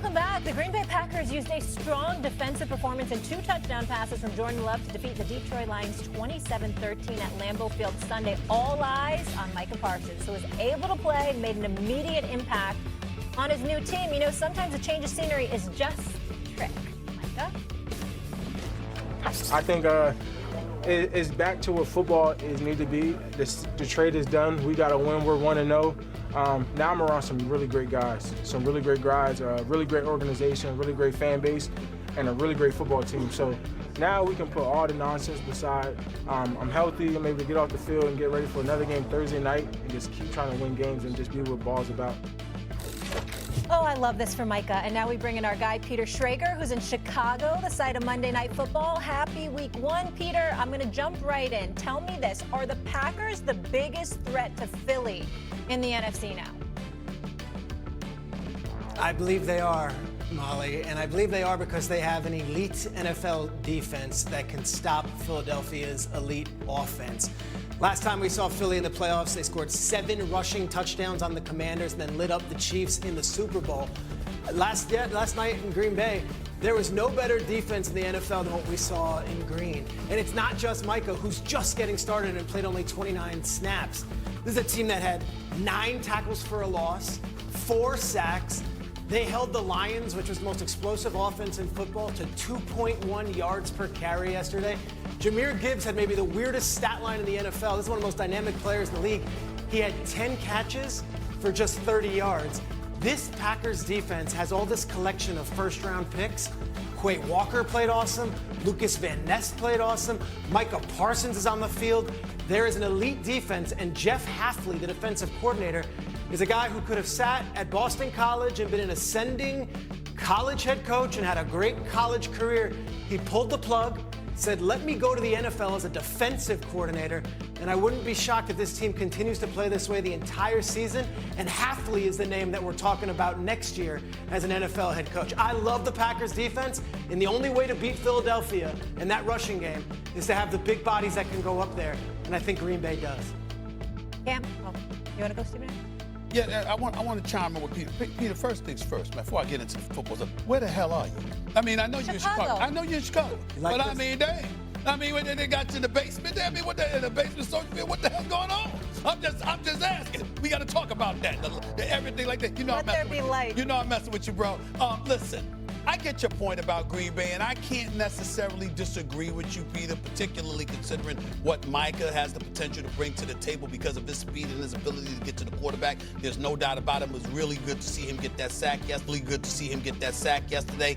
Welcome back. The Green Bay Packers used a strong defensive performance and 2 touchdown passes from Jordan Love to defeat the Detroit Lions 27-13 at Lambeau Field Sunday. All eyes on Micah Parsons, who was able to play and made an immediate impact on his new team. You know, sometimes a change of scenery is just a trick. Micah? I think it's back to what football is need to be. The trade is done. We got to win. We're 1-0. Now I'm around some really great guys, really great organization, really great fan base, and a really great football team. So now we can put all the nonsense beside. I'm healthy. I'm able to get off the field and get ready for another game Thursday night and just keep trying to win games and just be what ball's about. Oh, I love this for Micah. And now we bring in our guy, Peter Schrager, who's in Chicago, the site of Monday Night Football. Happy week 1. Peter, I'm going to jump right in. Tell me this. Are the Packers the biggest threat to Philly in the NFC now? I believe they are, Molly, and I believe they are because they have an elite NFL defense that can stop Philadelphia's elite offense. Last time we saw Philly in the playoffs, they scored 7 rushing touchdowns on the Commanders and then lit up the Chiefs in the Super Bowl. Last night in Green Bay, there was no better defense in the NFL than what we saw in Green. And it's not just Micah, who's just getting started and played only 29 snaps. This is a team that had 9 tackles for a loss, 4 sacks. They held the Lions, which was the most explosive offense in football, to 2.1 yards per carry yesterday. Jahmyr Gibbs had maybe the weirdest stat line in the NFL. This is one of the most dynamic players in the league. He had 10 catches for just 30 yards. This Packers defense has all this collection of first-round picks. Quay Walker played awesome. Lucas Van Ness played awesome. Micah Parsons is on the field. There is an elite defense, and Jeff Hafley, the defensive coordinator, is a guy who could have sat at Boston College and been an ascending college head coach and had a great college career. He pulled the plug, said, let me go to the NFL as a defensive coordinator, and I wouldn't be shocked if this team continues to play this way the entire season, and Hafley is the name that we're talking about next year as an NFL head coach. I love the Packers defense, and the only way to beat Philadelphia in that rushing game is to have the big bodies that can go up there, and I think Green Bay does. Cam, you want to go, Stephen? Yeah, I want to chime in with Peter. Peter, first things first, man, before I get into the football stuff, where the hell are you? I mean, I know you're in Chicago. I know you're in Chicago. Like but this? I mean, dang. I mean, when they got you in the basement there, I mean, what the, in the basement of Social Field, what the hell's going on? I'm just asking. We got to talk about that, everything like that. You know, Let there be light. You know I'm messing with you, bro. Listen, I get your point about Green Bay, and I can't necessarily disagree with you, Peter, particularly considering what Micah has the potential to bring to the table because of his speed and his ability to get to the quarterback. There's no doubt about it. It was really good to see him get that sack yesterday.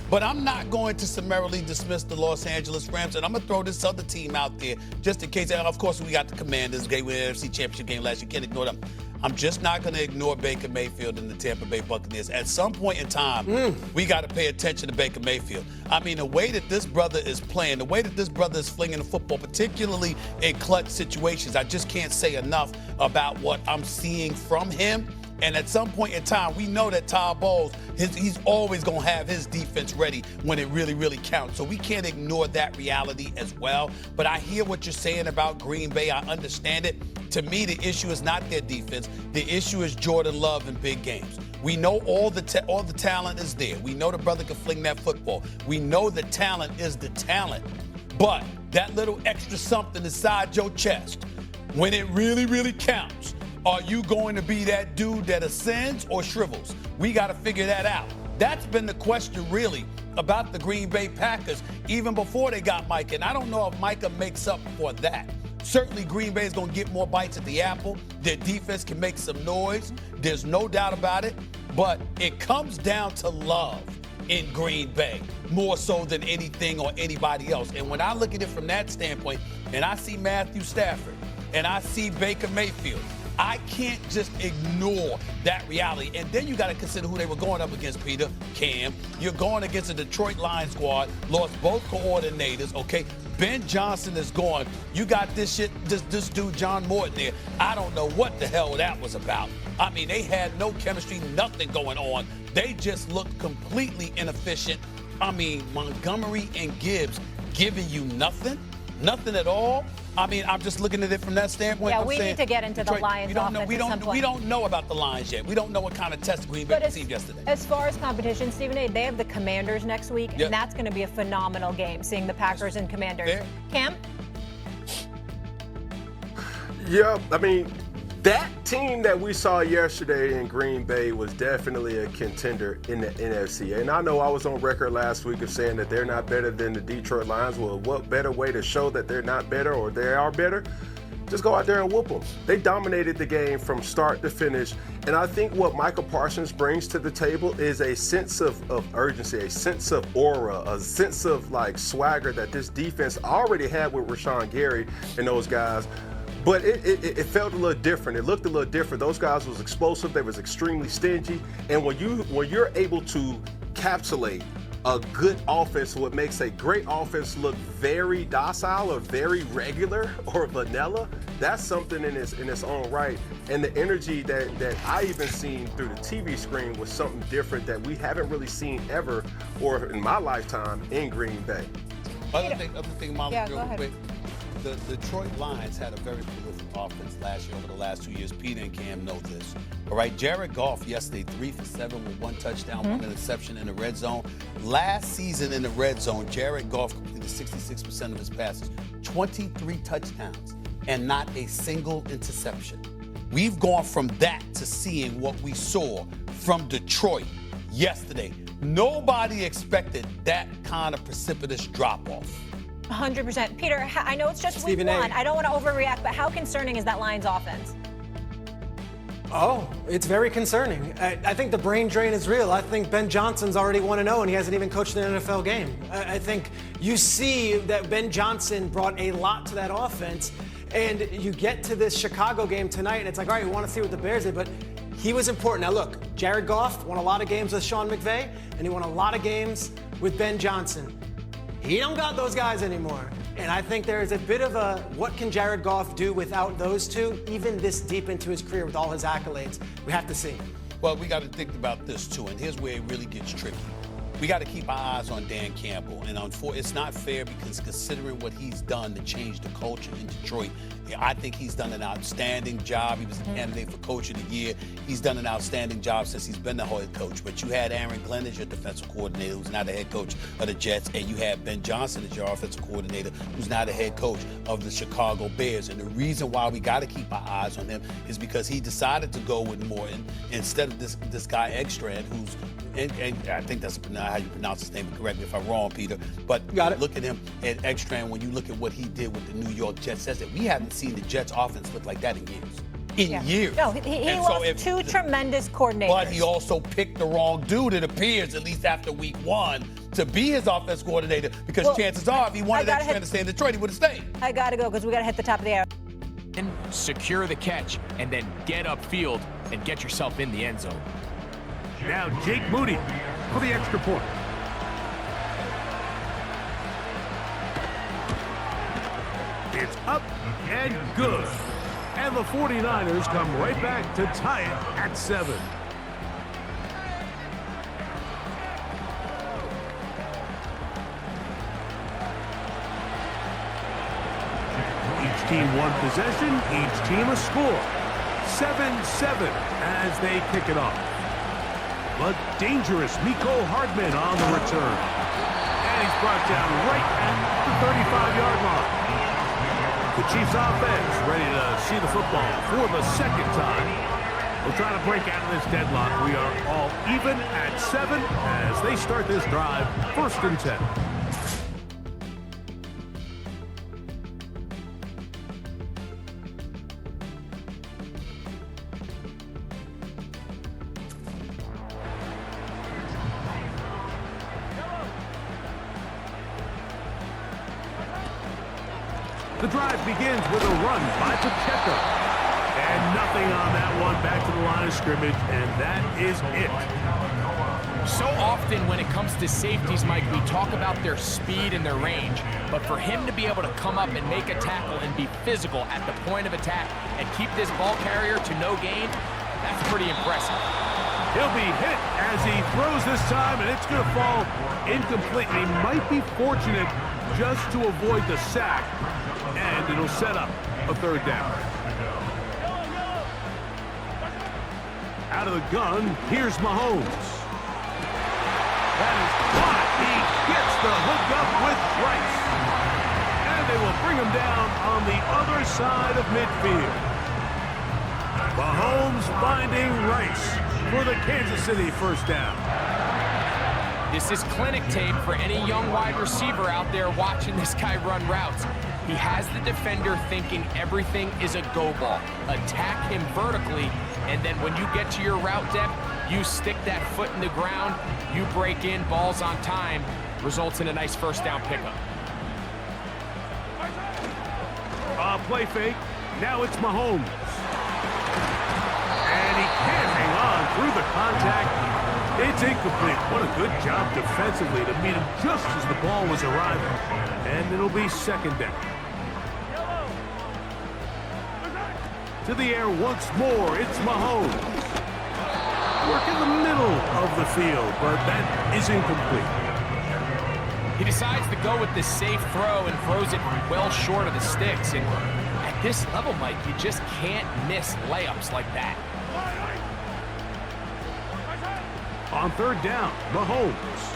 But I'm not going to summarily dismiss the Los Angeles Rams, and I'm going to throw this other team out there just in case. And of course, we got the Commanders. They won the NFC Championship game last year. You can't ignore them. I'm just not going to ignore Baker Mayfield and the Tampa Bay Buccaneers. At some point in time, we got to pay attention to Baker Mayfield. I mean, the way that this brother is playing, the way that this brother is flinging the football, particularly in clutch situations, I just can't say enough about what I'm seeing from him. And at some point in time, we know that Todd Bowles, he's always going to have his defense ready when it really, really counts. So we can't ignore that reality as well. But I hear what you're saying about Green Bay. I understand it. To me, the issue is not their defense. The issue is Jordan Love in big games. We know all the talent is there. We know the brother can fling that football. We know the talent is the talent. But that little extra something inside your chest, when it really, really counts, are you going to be that dude that ascends or shrivels? We got to figure that out. That's been the question, really, about the Green Bay Packers, even before they got Micah. And I don't know if Micah makes up for that. Certainly, Green Bay is going to get more bites at the apple. Their defense can make some noise. There's no doubt about it. But it comes down to love in Green Bay, more so than anything or anybody else. And when I look at it from that standpoint, and I see Matthew Stafford, and I see Baker Mayfield, I can't just ignore that reality. And then you got to consider who they were going up against, Peter. Cam, you're going against a Detroit Lions squad, lost both coordinators, okay? Ben Johnson is gone. You got this dude, John Morton there. I don't know what the hell that was about. I mean, they had no chemistry, nothing going on. They just looked completely inefficient. I mean, Montgomery and Gibbs giving you nothing at all. I mean, I'm just looking at it from that standpoint. Yeah, I'm we saying, need to get into Detroit, the Lions offense at some point. We don't know about the Lions yet. We don't know what kind of test Green Bay received yesterday. As far as competition, Stephen A., they have the Commanders next week, Yep. and that's going to be a phenomenal game, seeing the Packers and Commanders. Fair. Cam? Yeah, I mean, that team that we saw yesterday in Green Bay was definitely a contender in the NFC. And I know I was on record last week of saying that they're not better than the Detroit Lions. Well, what better way to show that they're not better or they are better? Just go out there and whoop them. They dominated the game from start to finish. And I think what Micah Parsons brings to the table is a sense of urgency, a sense of aura, a sense of like swagger that this defense already had with Rashawn Gary and those guys. But it felt a little different. It looked a little different. Those guys was explosive. They was extremely stingy. And when you're able to encapsulate a good offense, what makes a great offense look very docile or very regular or vanilla, that's something in its own right. And the energy that I even seen through the TV screen was something different that we haven't really seen ever or in my lifetime in Green Bay. Other thing, Molly, Yeah, real go ahead. quick. The Detroit Lions had a very prolific offense last year over the last 2 years. Peter and Cam know this. All right, Jared Goff yesterday, 3 for 7 with 1 touchdown, 1 interception in the red zone. Last season in the red zone, Jared Goff completed 66% of his passes, 23 touchdowns, and not a single interception. We've gone from that to seeing what we saw from Detroit yesterday. Nobody expected that kind of precipitous drop-off. 100%. Peter, I know it's just week Stephen A. one. I don't want to overreact, but how concerning is that Lions offense? Oh, it's very concerning. I think the brain drain is real. I think Ben Johnson's already 1-0 and he hasn't even coached an NFL game. I think you see that Ben Johnson brought a lot to that offense, and you get to this Chicago game tonight and it's like, all right, we want to see what the Bears did, but he was important. Now look, Jared Goff won a lot of games with Sean McVay and he won a lot of games with Ben Johnson. He don't got those guys anymore. And I think there's a bit of a, what can Jared Goff do without those two, even this deep into his career with all his accolades? We have to see. Well, we got to think about this too, and here's where it really gets tricky. We got to keep our eyes on Dan Campbell, and it's not fair because considering what he's done to change the culture in Detroit, I think he's done an outstanding job. He was a candidate for Coach of the Year. He's done an outstanding job since he's been the head coach. But you had Aaron Glenn as your defensive coordinator, who's now the head coach of the Jets, and you had Ben Johnson as your offensive coordinator, who's now the head coach of the Chicago Bears. And the reason why we got to keep our eyes on him is because he decided to go with more instead of this guy Ekstrand, who's and I think that's how you pronounce his name. Correct me if I'm wrong, Peter. But look at him at Ekstrand. When you look at what he did with the New York Jets, says that we haven't seen the Jets offense look like that in years. Years. No, he lost two tremendous coordinators. But he also picked the wrong dude, it appears, at least after week 1, to be his offense coordinator, because chances are, if he wanted Ekstrand to stay in Detroit, he would have stayed. I got to go because we got to hit the top of the hour. Secure the catch, and then get upfield and get yourself in the end zone. Now Jake Moody for the extra point. It's up and good. And the 49ers come right back to tie it at 7. Each team one possession, each team a score. 7-7 as they kick it off. But dangerous Mecole Hardman on the return. And he's brought down right at the 35-yard line. The Chiefs offense ready to see the football for the second time. We're trying to break out of this deadlock. We are all even at 7 as they start this drive, 1st and 10. The drive begins with a run by Pacheco. And nothing on that one, back to the line of scrimmage, and that is it. So often when it comes to safeties, Mike, we talk about their speed and their range, but for him to be able to come up and make a tackle and be physical at the point of attack and keep this ball carrier to no gain, that's pretty impressive. He'll be hit as he throws this time, and it's going to fall incomplete. He might be fortunate just to avoid the sack, and it'll set up a third down. Out of the gun, here's Mahomes. That is caught. He gets the hook up with Rice. And they will bring him down on the other side of midfield. Mahomes finding Rice for the Kansas City first down. This is clinic tape for any young wide receiver out there watching this guy run routes. He has the defender thinking everything is a go ball. Attack him vertically, and then when you get to your route depth, you stick that foot in the ground, you break in, balls on time, results in a nice first down pickup. Play fake. Now it's Mahomes. And he can't hang on through the contact. It's incomplete. What a good job defensively to meet him just as the ball was arriving. And it'll be second down. To the air once more, it's Mahomes. Work in the middle of the field, but that is incomplete. He decides to go with the safe throw and throws it well short of the sticks. And at this level, Mike, you just can't miss layups like that. On third down, Mahomes.